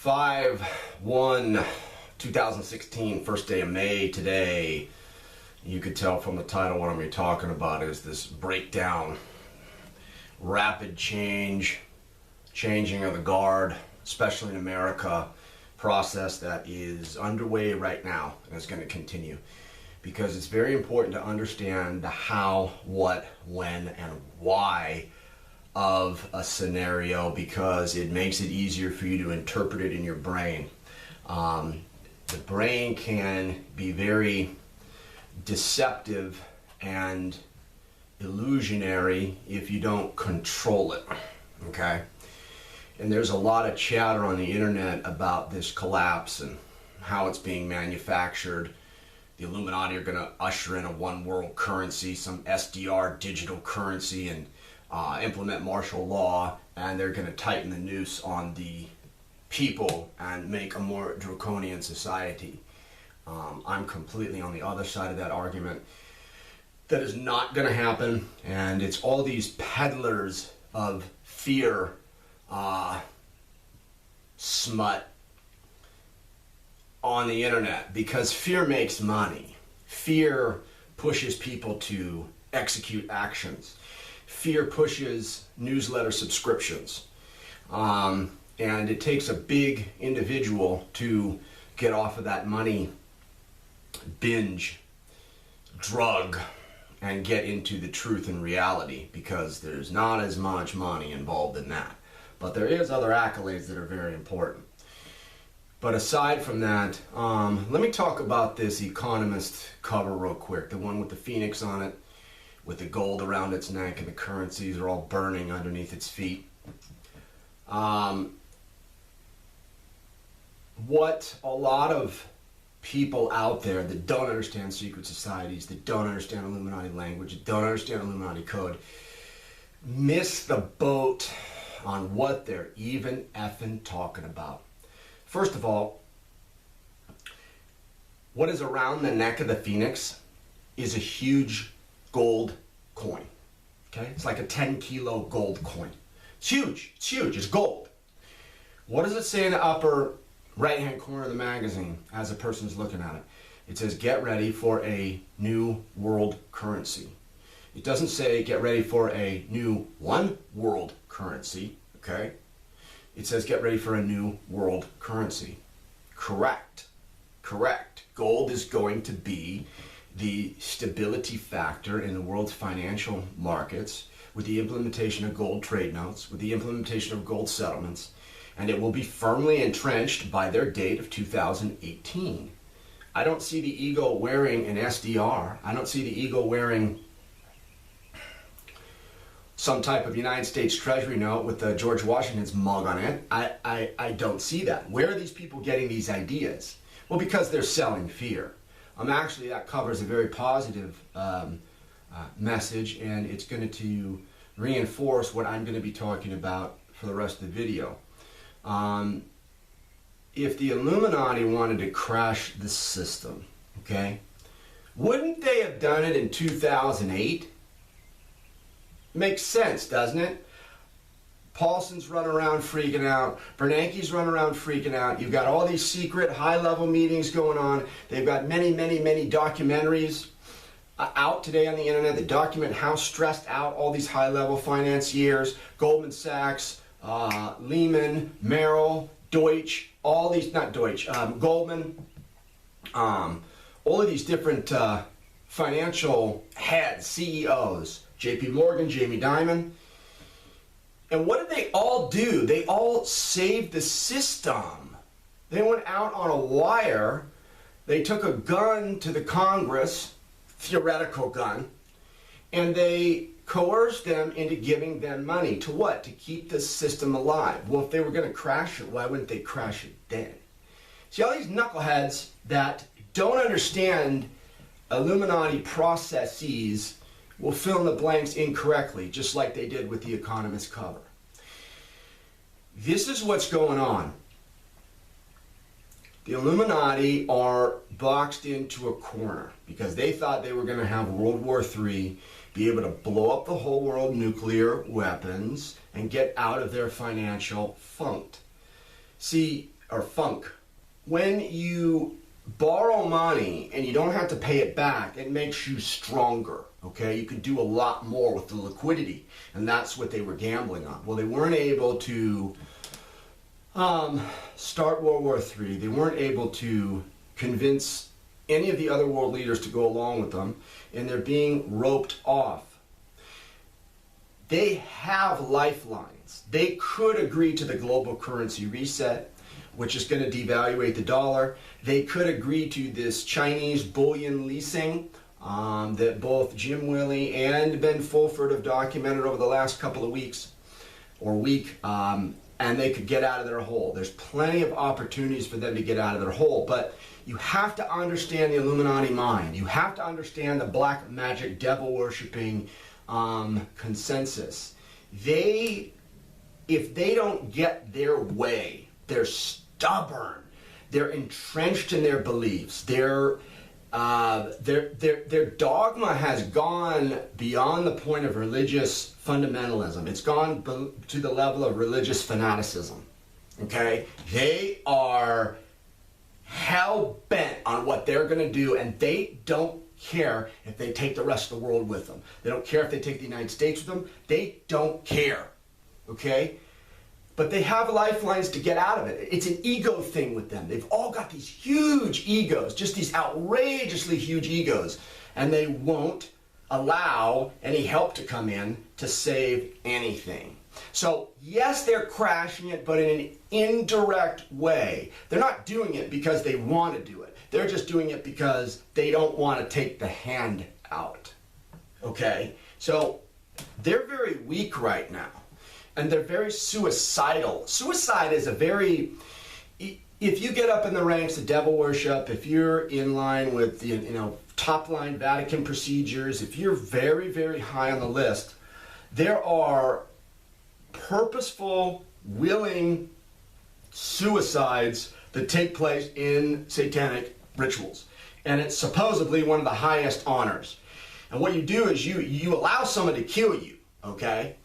5/1/2016, first day of May today. You could tell from the title what I'm going to be talking about is this breakdown, rapid change, changing of the guard, especially in America, process that is underway right now and is going to continue. Because it's very important to understand the how, what, when, and why of a scenario, because it makes it easier for you to interpret it in your brain. The brain can be very deceptive and illusionary if you don't control it, okay? And there's a lot of chatter on the internet about this collapse and how it's being manufactured. The Illuminati are going to usher in a one world currency, some SDR digital currency, and implement martial law, and they're going to tighten the noose on the people and make a more draconian society. I'm completely on the other side of that argument. That is not going to happen, and it's all these peddlers of fear smut on the internet, because fear makes money. Fear pushes people to execute actions. Fear pushes newsletter subscriptions. And it takes a big individual to get off of that money binge drug and get into the truth and reality, because there's not as much money involved in that. But there is other accolades that are very important. But aside from that, let me talk about this Economist cover real quick. The one with the phoenix on it, with the gold around its neck, and the currencies are all burning underneath its feet. What a lot of people out there that don't understand secret societies, that don't understand Illuminati language, that don't understand Illuminati code, miss the boat on what they're even effing talking about. First of all, what is around the neck of the phoenix is a huge gold coin. Okay? It's like a 10-kilo gold coin. It's huge. It's huge. It's gold. What does it say in the upper right-hand corner of the magazine as a person's looking at it? It says, get ready for a new world currency. It doesn't say get ready for a new one world currency, okay? It says get ready for a new world currency. Correct. Correct. Gold is going to be the stability factor in the world's financial markets, with the implementation of gold trade notes, with the implementation of gold settlements, and it will be firmly entrenched by their date of 2018. I don't see the ego wearing an SDR. I don't see the ego wearing some type of United States Treasury note with George Washington's mug on it. I don't see that. Where are these people getting these ideas? Well, because they're selling fear. Actually, that covers a very positive message, and it's going to reinforce what I'm going to be talking about for the rest of the video. If the Illuminati wanted to crash the system, okay, wouldn't they have done it in 2008? Makes sense, doesn't it? Paulson's running around freaking out. Bernanke's running around freaking out. You've got all these secret high-level meetings going on. They've got many documentaries out today on the internet that document how stressed out all these high-level financiers, Goldman Sachs, Lehman, Merrill, Deutsche, all these, not Deutsche, Goldman, all of these different financial heads, CEOs, JP Morgan, Jamie Dimon. And what did they all do? They all saved the system. They went out on a wire. They took a gun to the Congress, theoretical gun, and they coerced them into giving them money. To what? To keep the system alive. Well, if they were going to crash it, why wouldn't they crash it then? See, all these knuckleheads that don't understand Illuminati processes will fill in the blanks incorrectly, just like they did with the Economist cover. This is what's going on. The Illuminati are boxed into a corner because they thought they were going to have World War III, be able to blow up the whole world, nuclear weapons, and get out of their financial funk. See, or funk. When you borrow money and you don't have to pay it back, it makes you stronger, okay? You can do a lot more with the liquidity, and that's what they were gambling on. Well, they weren't able to start World War III. They weren't able to convince any of the other world leaders to go along with them, and they're being roped off. They have lifelines. They could agree to the global currency reset, which is going to devaluate the dollar. They could agree to this Chinese bullion leasing that both Jim Willie and Ben Fulford have documented over the last couple of weeks or week, and they could get out of their hole. There's plenty of opportunities for them to get out of their hole, but you have to understand the Illuminati mind. You have to understand the black magic devil worshipping consensus. If they don't get their way, they're stubborn. They're entrenched in their beliefs. Their dogma has gone beyond the point of religious fundamentalism. It's gone to the level of religious fanaticism. Okay? They are hell-bent on what they're going to do, and they don't care if they take the rest of the world with them. They don't care if they take the United States with them. They don't care. Okay? But they have lifelines to get out of it. It's an ego thing with them. They've all got these huge egos, just these outrageously huge egos, and they won't allow any help to come in to save anything. So yes, they're crashing it, but in an indirect way. They're not doing it because they want to do it. They're just doing it because they don't want to take the hand out. Okay? So they're very weak right now. And they're very suicidal. Suicide is a very, if you get up in the ranks of devil worship, if you're in line with the top line Vatican procedures, if you're very, very high on the list, there are purposeful, willing suicides that take place in satanic rituals. And it's supposedly one of the highest honors. And what you do is you allow someone to kill you, okay?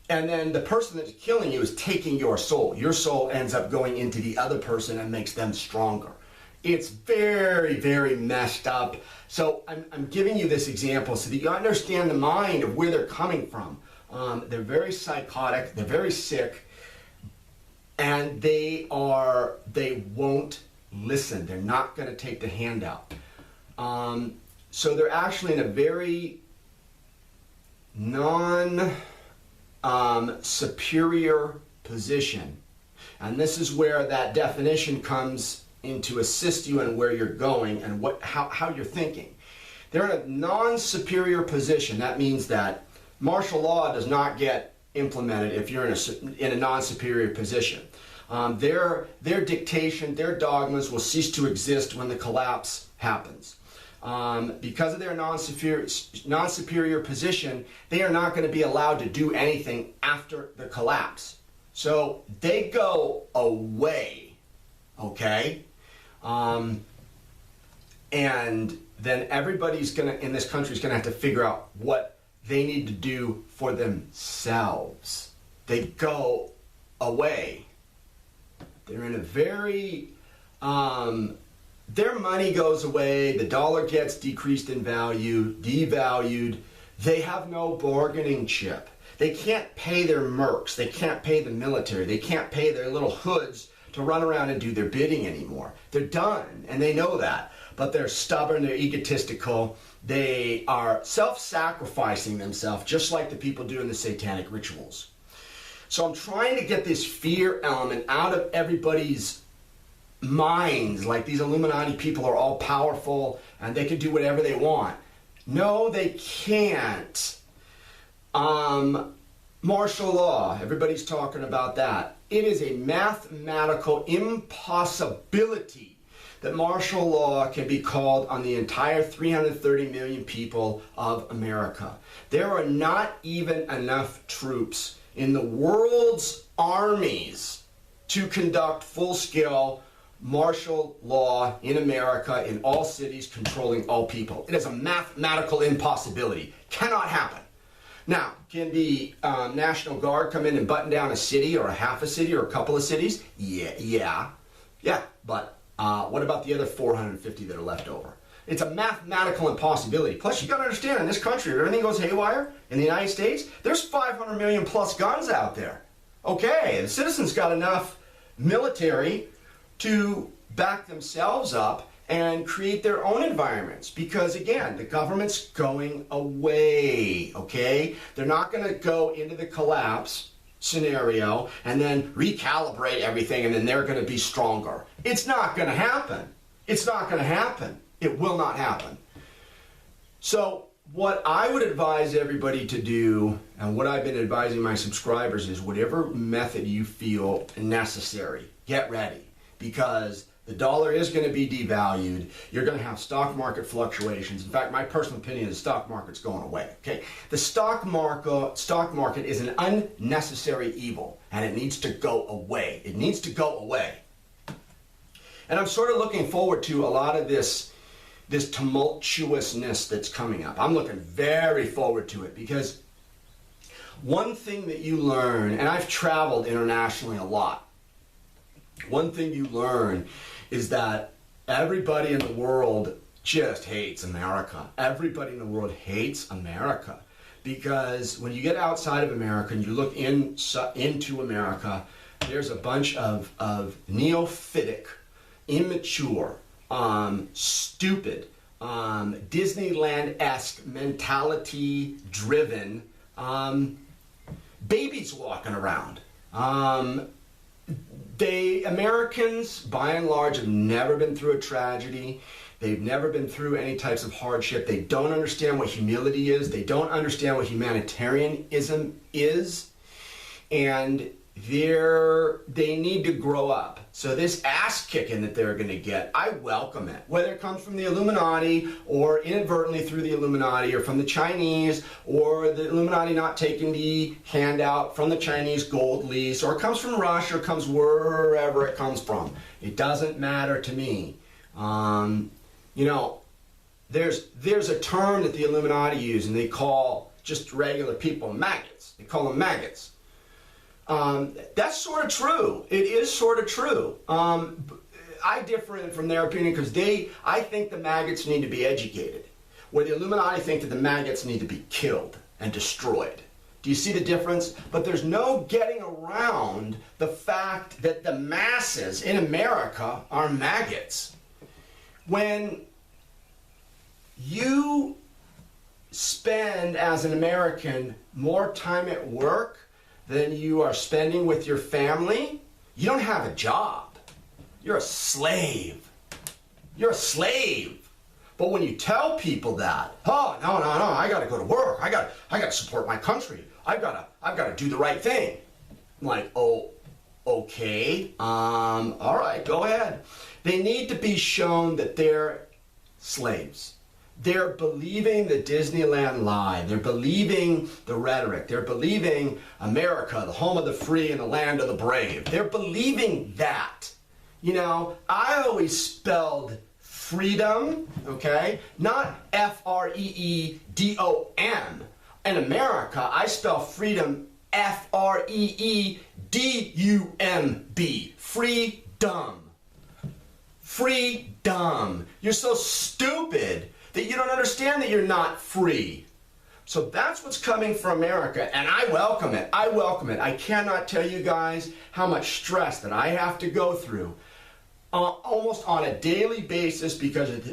And then the person that's killing you is taking your soul. Your soul ends up going into the other person and makes them stronger. It's very, very messed up. So I'm giving you this example so that you understand the mind of where they're coming from. They're very psychotic. They're very sick. And they won't listen. They're not going to take the handout. So they're actually in a very superior position. And this is where that definition comes in to assist you in where you're going and how you're thinking. They're in a non-superior position. That means that martial law does not get implemented if you're in a non-superior position. Their dictation, their dogmas will cease to exist when the collapse happens. Because of their non-superior position, they are not going to be allowed to do anything after the collapse. So they go away, okay? And then everybody's in this country is going to have to figure out what they need to do for themselves. They go away. They're in a very... their money goes away, the dollar gets decreased in value, devalued. They have no bargaining chip. They can't pay their mercs. They can't pay the military. They can't pay their little hoods to run around and do their bidding anymore. They're done, and they know that. But they're stubborn, they're egotistical. They are self-sacrificing themselves, just like the people do in the satanic rituals. So I'm trying to get this fear element out of everybody's minds, like these Illuminati people are all powerful and they can do whatever they want. No, they can't. Martial law, everybody's talking about that. It is a mathematical impossibility that martial law can be called on the entire 330 million people of America. There are not even enough troops in the world's armies to conduct full-scale martial law in America, in all cities, controlling all people. It is a mathematical impossibility. Cannot happen. Now, can the National Guard come in and button down a city or a half a city or a couple of cities? Yeah. Yeah, but what about the other 450 that are left over? It's a mathematical impossibility. Plus, you got to understand, in this country, if everything goes haywire, in the United States, there's 500 million plus guns out there. Okay, the citizens got enough military to back themselves up and create their own environments, because again, the government's going away, okay? They're not going to go into the collapse scenario and then recalibrate everything and then they're going to be stronger. It's not going to happen. It's not going to happen. It will not happen. So what I would advise everybody to do, and what I've been advising my subscribers, is whatever method you feel necessary, get ready, because the dollar is going to be devalued. You're going to have stock market fluctuations. In fact, my personal opinion is the stock market's going away. Okay, the stock market is an unnecessary evil, and it needs to go away. It needs to go away. And I'm sort of looking forward to a lot of this tumultuousness that's coming up. I'm looking very forward to it, because one thing that you learn, and I've traveled internationally a lot, one thing you learn is that everybody in the world just hates America. Everybody in the world hates America, because when you get outside of America and you look into America, there's a bunch of neophytic, immature, stupid, Disneyland-esque mentality-driven babies walking around. Americans, by and large, have never been through a tragedy. They've never been through any types of hardship. They don't understand what humility is. They don't understand what humanitarianism is. And they need to grow up. So this ass kicking that they're going to get, I welcome it. Whether it comes from the Illuminati or inadvertently through the Illuminati, or from the Chinese, or the Illuminati not taking the handout from the Chinese gold lease, or it comes from Russia, or comes wherever it comes from. It doesn't matter to me. You know, there's a term that the Illuminati use, and they call just regular people maggots. They call them maggots. That's sort of true. It is sort of true. I differ from their opinion, because I think the maggots need to be educated, where the Illuminati think that the maggots need to be killed and destroyed. Do you see the difference? But there's no getting around the fact that the masses in America are maggots. When you spend, as an American, more time at work than you are spending with your family, you don't have a job. You're a slave. You're a slave. But when you tell people that, oh, no, I gotta go to work. I gotta support my country. I've gotta do the right thing. I'm like, oh, okay, all right, go ahead. They need to be shown that they're slaves. They're believing the Disneyland lie. They're believing the rhetoric. They're believing America, the home of the free and the land of the brave. They're believing that. You know, I always spelled freedom, okay? Not F-R-E-E-D-O-M. In America, I spell freedom F-R-E-E-D-U-M-B. Freedom. Freedom. You're so stupid that you don't understand that you're not free. So that's what's coming from America, and I welcome it. I welcome it. I cannot tell you guys how much stress that I have to go through almost on a daily basis, because of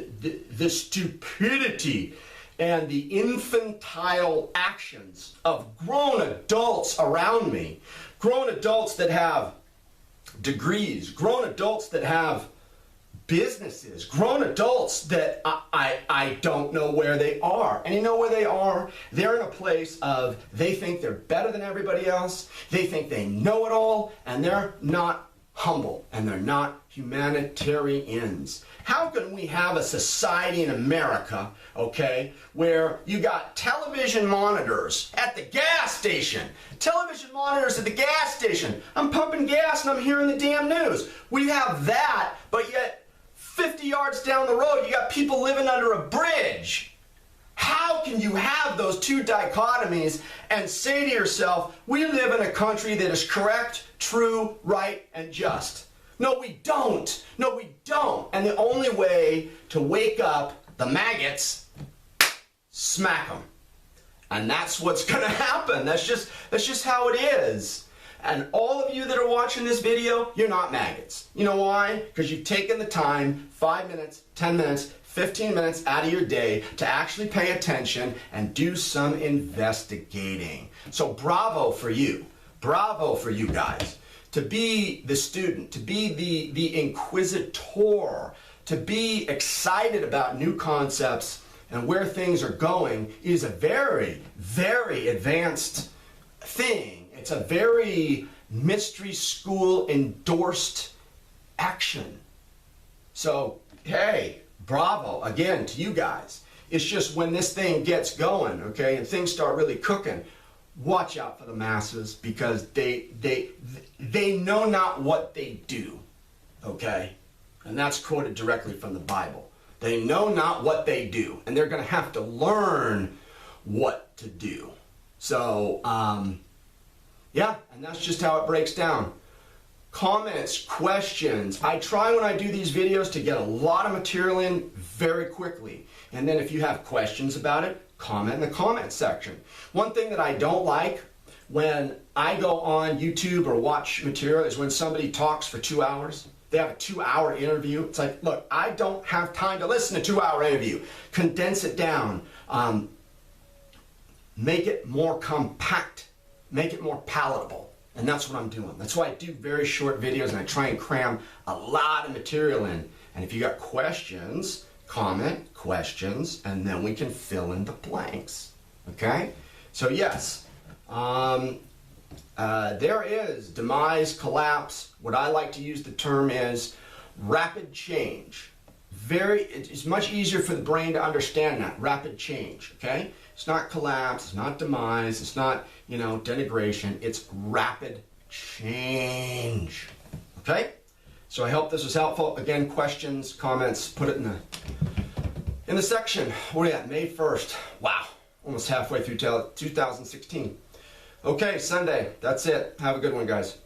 the stupidity and the infantile actions of grown adults around me. Grown adults that have degrees, grown adults that have businesses, grown adults that I don't know where they are. And you know where they are? They're in a place of, they think they're better than everybody else, they think they know it all, and they're not humble, and they're not humanitarians. How can we have a society in America, okay, where you got television monitors at the gas station? Television monitors at the gas station. I'm pumping gas and I'm hearing the damn news. We have that, but yet 50 yards down the road, you got people living under a bridge. How can you have those two dichotomies and say to yourself, we live in a country that is correct, true, right, and just? No, we don't. No, we don't. And the only way to wake up the maggots, smack them. And that's what's going to happen. That's just how it is. And all of you that are watching this video, you're not maggots. You know why? Because you've taken the time, 5 minutes, 10 minutes, 15 minutes out of your day to actually pay attention and do some investigating. So bravo for you. Bravo for you guys. To be the student, to be the inquisitor, to be excited about new concepts and where things are going is a very, very advanced thing. It's a very mystery school endorsed action. So, hey, bravo again to you guys. It's just when this thing gets going, okay, and things start really cooking, watch out for the masses because they know not what they do, okay? And that's quoted directly from the Bible. They know not what they do, and they're going to have to learn what to do. So, yeah, and that's just how it breaks down. Comments, questions. I try when I do these videos to get a lot of material in very quickly. And then if you have questions about it, comment in the comment section. One thing that I don't like when I go on YouTube or watch material is when somebody talks for 2 hours. They have a 2-hour interview. It's like, look, I don't have time to listen to a 2-hour interview. Condense it down. Make it more compact. Make it more palatable. And that's what I'm doing. That's why I do very short videos and I try and cram a lot of material in. And if you got questions, comment questions, and then we can fill in the blanks. Okay? So yes, there is demise, collapse. What I like to use the term is rapid change. It's much easier for the brain to understand that, rapid change, okay? It's not collapse, it's not demise, it's not, denigration, it's rapid change, okay? So I hope this was helpful. Again, questions, comments, put it in the section. What are you at? May 1st. Wow, almost halfway through 2016. Okay, Sunday, that's it. Have a good one, guys.